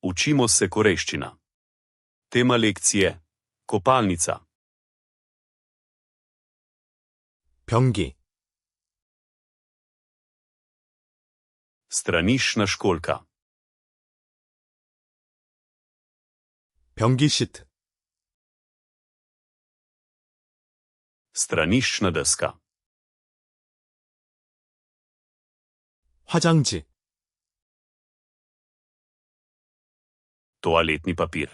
Učimo se korejščina. Tema lekcije: kopalnica. 변기, Straniščna školjka. 변기 시트, Straniščna deska. 화장지, Toaletni papir.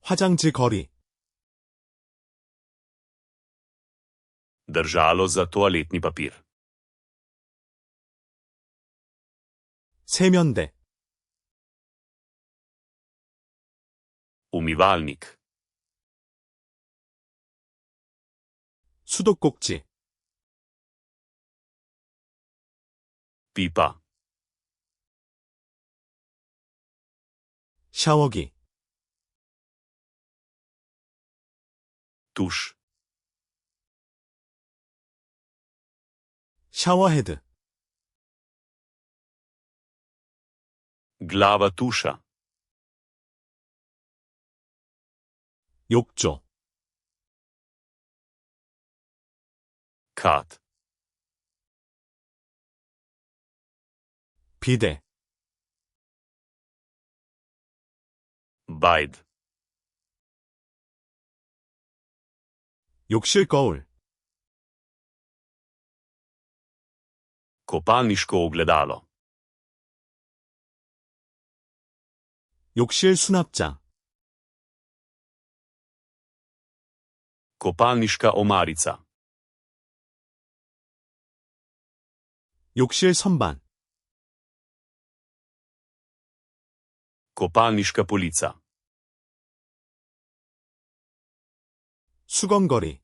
화장지 거리, Držalo za toaletni papir. 세면대, Umivalnik. 수도꼭지, Pipa. 샤워기, Tuš. 샤워헤드, Glava tuša. 욕조, Kat. 비데, Bajd. 욕실 거울, Kopalniško ogledalo. 욕실 수납장, Kopalniška omarica. 욕실 선반, Kopalniška polica. 수건거리,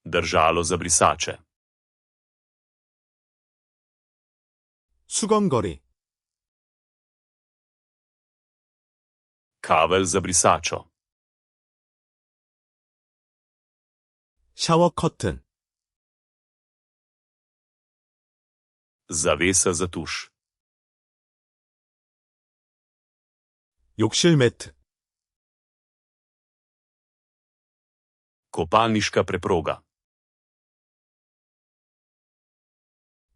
Držalo za brisače. 수건거리, Kavelj za brisačo. 샤워 커튼, Zavesa za tuš. 욕실 매트, Kopalniška preproga.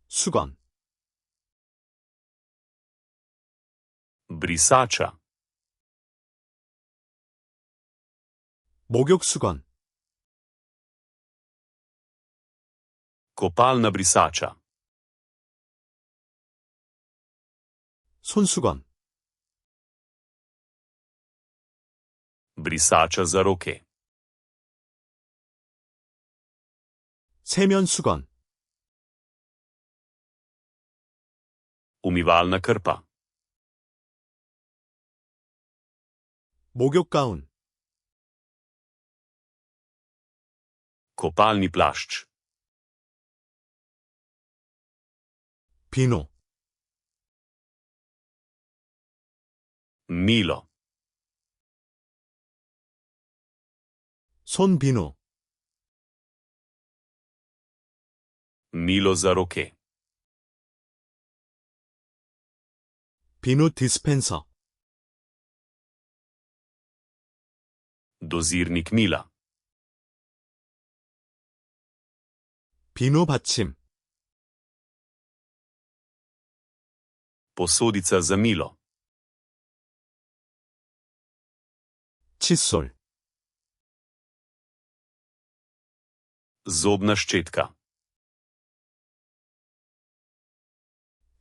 수건, Brisača. 목욕 수건, Kopalna brisača. 손수건, Brisača za roke. 세면 수건, Umivalna krpa. 목욕 가운, Kopalni plašč. 비누, Milo. 손 비누, Milo za roke. 비누 디스펜서, Dozirnik mila. 비누 받침, Posodica za milo. 칫솔, Zobna ščetka.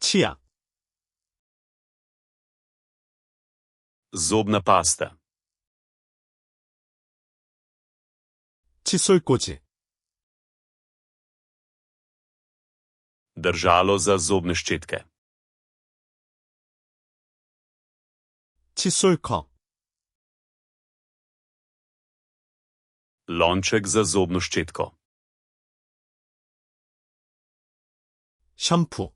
치약, Zobna pasta. 칫솔꽂이, Držalo za zobne ščetke. 칫솔컵, Lonček za zobno ščetko. 샴푸,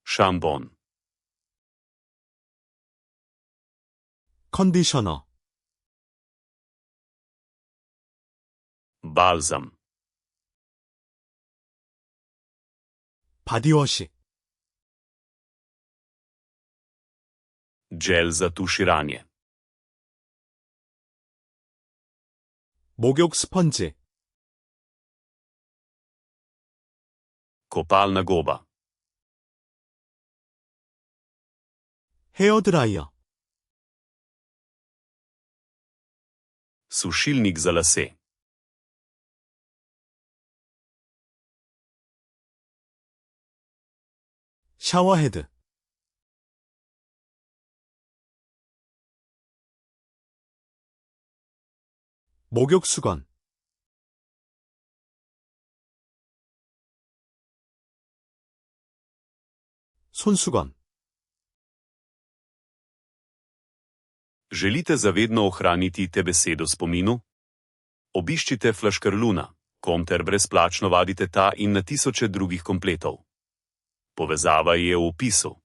Šampon. 컨디셔너, Balzam. 바디워시, Gel za tuširanje. 목욕 스펀지, Kopalna goba. 헤어드라이어, Sušilnik za lase. 샤워헤드, 목욕수건, 손수건, Želite zavedno ohraniti te besede v spominu? Obiščite flaškarluna.com ter brezplačno vadite ta in na tisoče drugih kompletov. Povezava je v opisu.